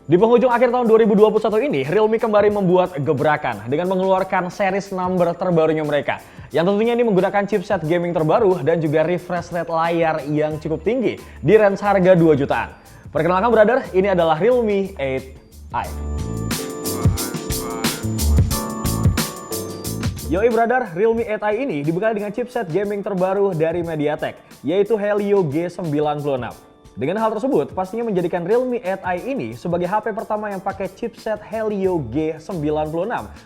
Di penghujung akhir tahun 2021 ini, Realme kembali membuat gebrakan dengan mengeluarkan series number terbarunya mereka. Yang tentunya ini menggunakan chipset gaming terbaru dan juga refresh rate layar yang cukup tinggi di range harga 2 jutaan. Perkenalkan brother, ini adalah Realme 8i. Yoi brother, Realme 8i ini dibekali dengan chipset gaming terbaru dari MediaTek, yaitu Helio G96. Dengan hal tersebut, pastinya menjadikan Realme 8i ini sebagai HP pertama yang pakai chipset Helio G96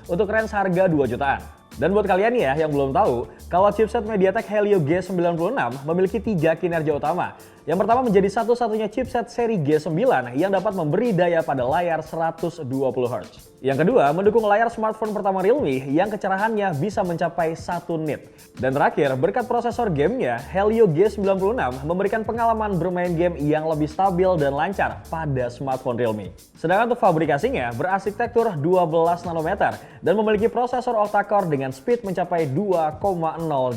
untuk range harga 2 jutaan. Dan buat kalian ya yang belum tahu, kalau chipset MediaTek Helio G96 memiliki 3 kinerja utama. Yang pertama menjadi satu-satunya chipset seri G9 yang dapat memberi daya pada layar 120 Hz. Yang kedua, mendukung layar smartphone pertama Realme yang kecerahannya bisa mencapai 1 nit. Dan terakhir, berkat prosesor gamenya, Helio G96 memberikan pengalaman bermain game yang lebih stabil dan lancar pada smartphone Realme. Sedangkan untuk fabrikasinya berarsitektur 12 nanometer dan memiliki prosesor octa-core dengan speed mencapai 2,0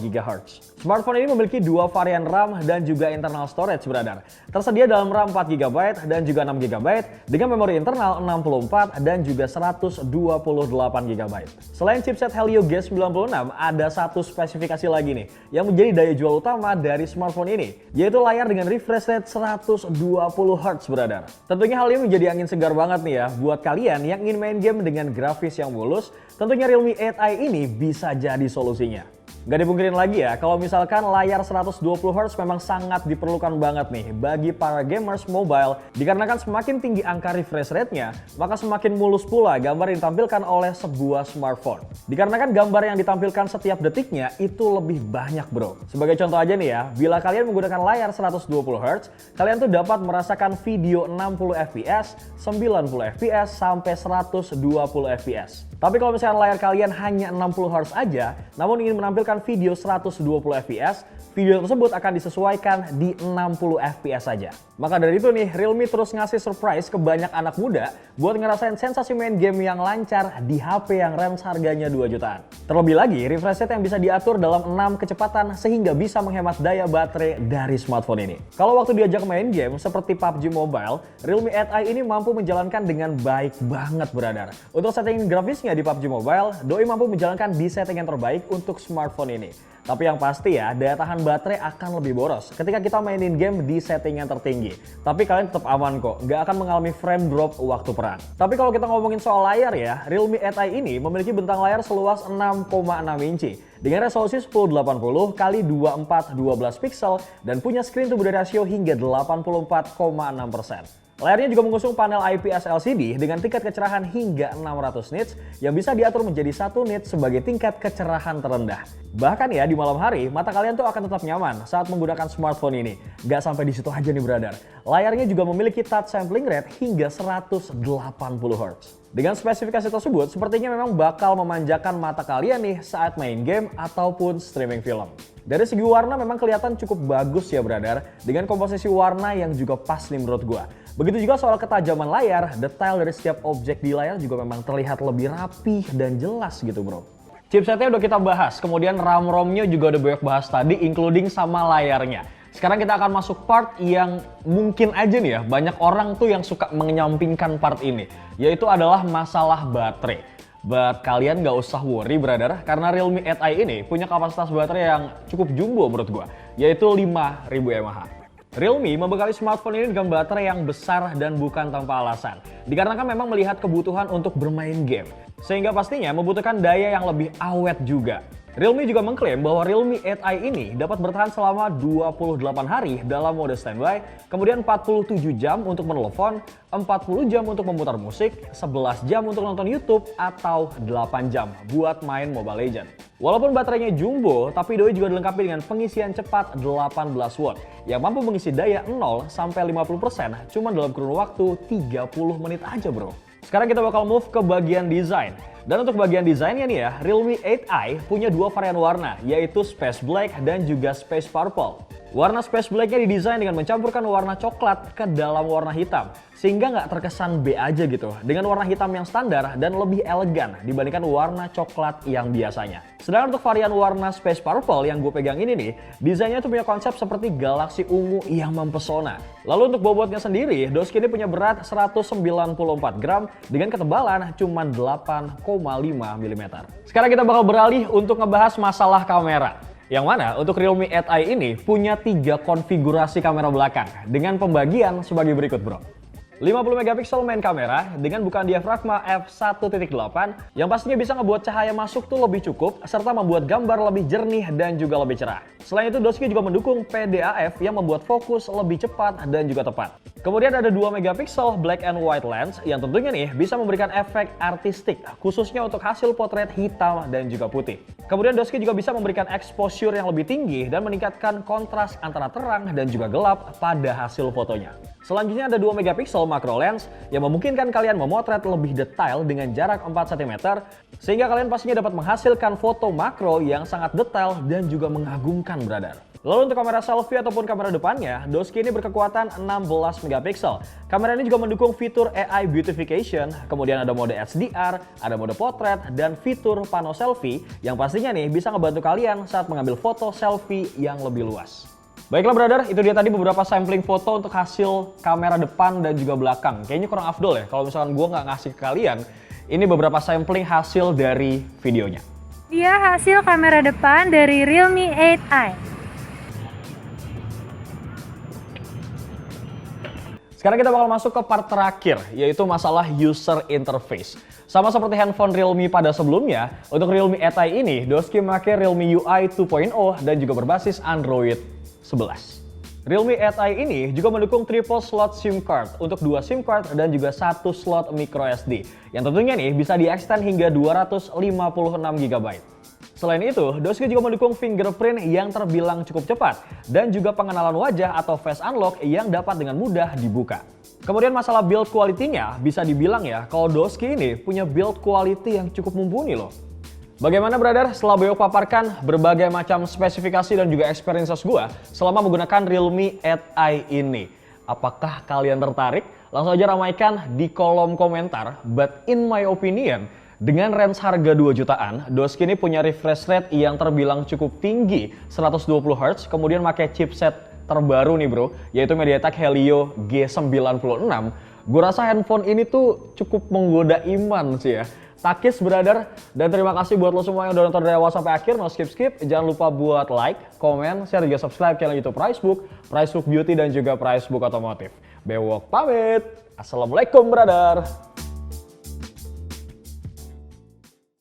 GHz. Smartphone ini memiliki dua varian RAM dan juga internal storage brother. Tersedia dalam RAM 4GB dan juga 6GB dengan memori internal 64 dan juga 128GB. Selain chipset Helio G96, ada satu spesifikasi lagi nih yang menjadi daya jual utama dari smartphone ini, yaitu layar dengan refresh rate 120Hz brother. Tentunya hal ini menjadi angin segar banget nih ya buat kalian yang ingin main game dengan grafis yang mulus. Tentunya Realme 8i ini bisa jadi solusinya. Gak dipungkirin lagi ya, kalau misalkan layar 120Hz memang sangat diperlukan banget nih bagi para gamers mobile, dikarenakan semakin tinggi angka refresh rate-nya, maka semakin mulus pula gambar yang ditampilkan oleh sebuah smartphone. Dikarenakan gambar yang ditampilkan setiap detiknya itu lebih banyak bro. Sebagai contoh aja nih ya, bila kalian menggunakan layar 120Hz, kalian tuh dapat merasakan video 60fps, 90fps, sampai 120fps. Tapi kalau misalkan layar kalian hanya 60Hz aja, namun ingin menampilkan video 120fps, video tersebut akan disesuaikan di 60fps saja. Maka dari itu nih, Realme terus ngasih surprise ke banyak anak muda buat ngerasain sensasi main game yang lancar di HP yang range harganya 2 jutaan. Terlebih lagi, refresh rate yang bisa diatur dalam 6 kecepatan sehingga bisa menghemat daya baterai dari smartphone ini. Kalau waktu diajak main game seperti PUBG Mobile, Realme 8i ini mampu menjalankan dengan baik banget brother. Untuk setting grafisnya di PUBG Mobile, doi mampu menjalankan di setting yang terbaik untuk smartphone ini. Tapi yang pasti ya, daya tahan baterai akan lebih boros ketika kita mainin game di setting yang tertinggi. Tapi kalian tetap aman kok, nggak akan mengalami frame drop waktu perang. Tapi kalau kita ngomongin soal layar ya, Realme 8i ini memiliki bentang layar seluas 6,6 inci dengan resolusi 1080 x 2412 pixel dan punya screen to body ratio hingga 84,6%. Layarnya juga mengusung panel IPS LCD dengan tingkat kecerahan hingga 600 nits yang bisa diatur menjadi 1 nit sebagai tingkat kecerahan terendah. Bahkan ya di malam hari, mata kalian tuh akan tetap nyaman saat menggunakan smartphone ini. Gak sampai di situ aja nih brother. Layarnya juga memiliki touch sampling rate hingga 180Hz. Dengan spesifikasi tersebut, sepertinya memang bakal memanjakan mata kalian nih saat main game ataupun streaming film. Dari segi warna memang kelihatan cukup bagus ya brother, dengan komposisi warna yang juga pas nih menurut gua. Begitu juga soal ketajaman layar, detail dari setiap objek di layar juga memang terlihat lebih rapih dan jelas gitu bro. Chipsetnya udah kita bahas, kemudian RAM-ROM-nya juga udah banyak bahas tadi, including sama layarnya. Sekarang kita akan masuk part yang mungkin aja nih ya, banyak orang tuh yang suka menyampingkan part ini, yaitu adalah masalah baterai. But kalian gak usah worry brother, karena Realme 8i ini punya kapasitas baterai yang cukup jumbo menurut gua, yaitu 5000 mAh. Realme membekali smartphone ini dengan baterai yang besar dan bukan tanpa alasan. Dikarenakan memang melihat kebutuhan untuk bermain game, sehingga pastinya membutuhkan daya yang lebih awet juga. Realme juga mengklaim bahwa Realme 8i ini dapat bertahan selama 28 hari dalam mode standby, kemudian 47 jam untuk menelpon, 40 jam untuk memutar musik, 11 jam untuk nonton YouTube, atau 8 jam buat main Mobile Legends. Walaupun baterainya jumbo, tapi doi juga dilengkapi dengan pengisian cepat 18 watt yang mampu mengisi daya 0 sampai 50% cuma dalam kurun waktu 30 menit aja bro. Sekarang kita bakal move ke bagian desain. Dan untuk bagian desainnya nih ya, Realme 8i punya dua varian warna, yaitu Space Black dan juga Space Purple. Warna Space Black-nya didesain dengan mencampurkan warna coklat ke dalam warna hitam, sehingga nggak terkesan B aja gitu, dengan warna hitam yang standar dan lebih elegan dibandingkan warna coklat yang biasanya. Sedangkan untuk varian warna Space Purple yang gue pegang ini nih, desainnya tuh punya konsep seperti galaksi ungu yang mempesona. Lalu untuk bobotnya sendiri, Doski ini punya berat 194 gram dengan ketebalan cuma 8,5 mm. Sekarang kita bakal beralih untuk ngebahas masalah kamera. Yang mana untuk Realme 8i ini punya 3 konfigurasi kamera belakang dengan pembagian sebagai berikut bro. 50 megapiksel main kamera dengan bukaan diafragma f1.8 yang pastinya bisa ngebuat cahaya masuk tuh lebih cukup serta membuat gambar lebih jernih dan juga lebih cerah. Selain itu Doski juga mendukung PDAF yang membuat fokus lebih cepat dan juga tepat. Kemudian ada 2 megapiksel black and white lens yang tentunya nih bisa memberikan efek artistik khususnya untuk hasil potret hitam dan juga putih. Kemudian Doski juga bisa memberikan exposure yang lebih tinggi dan meningkatkan kontras antara terang dan juga gelap pada hasil fotonya. Selanjutnya ada 2 megapiksel macro lens yang memungkinkan kalian memotret lebih detail dengan jarak 4 cm sehingga kalian pastinya dapat menghasilkan foto makro yang sangat detail dan juga mengagumkan brother. Lalu untuk kamera selfie ataupun kamera depannya, Doski ini berkekuatan 16 megapiksel. Kamera ini juga mendukung fitur AI Beautification, kemudian ada mode HDR, ada mode potret, dan fitur pano selfie yang pastinya nih bisa ngebantu kalian saat mengambil foto selfie yang lebih luas. Baiklah brother, itu dia tadi beberapa sampling foto untuk hasil kamera depan dan juga belakang. Kayaknya kurang afdol ya kalau misalkan gue nggak ngasih ke kalian. Ini beberapa sampling hasil dari videonya. Dia hasil kamera depan dari Realme 8i. Sekarang kita bakal masuk ke part terakhir, yaitu masalah user interface. Sama seperti handphone Realme pada sebelumnya, untuk Realme 8i ini, Doski memakai Realme UI 2.0 dan juga berbasis Android 11. Realme 8i ini juga mendukung triple slot SIM card untuk 2 SIM card dan juga 1 slot micro SD yang tentunya nih bisa di-extend hingga 256 GB. Selain itu, Doski juga mendukung fingerprint yang terbilang cukup cepat dan juga pengenalan wajah atau face unlock yang dapat dengan mudah dibuka. Kemudian masalah build quality-nya bisa dibilang ya kalau Doski ini punya build quality yang cukup mumpuni loh. Bagaimana brother setelah Boyok paparkan berbagai macam spesifikasi dan juga experiences gua selama menggunakan Realme 8i ini? Apakah kalian tertarik? Langsung aja ramaikan di kolom komentar. But in my opinion, dengan range harga 2 jutaan, Doski ini punya refresh rate yang terbilang cukup tinggi, 120 Hz, kemudian pakai chipset terbaru nih bro, yaitu MediaTek Helio G96. Gue rasa handphone ini tuh cukup menggoda iman sih ya. Takis brother, dan terima kasih buat lo semua yang udah nonton dari awal sampai akhir, no skip-skip. Jangan lupa buat like, komen, share, juga subscribe channel YouTube Pricebook Beauty dan juga Pricebook Otomotif. Bewok pamit, assalamualaikum brother.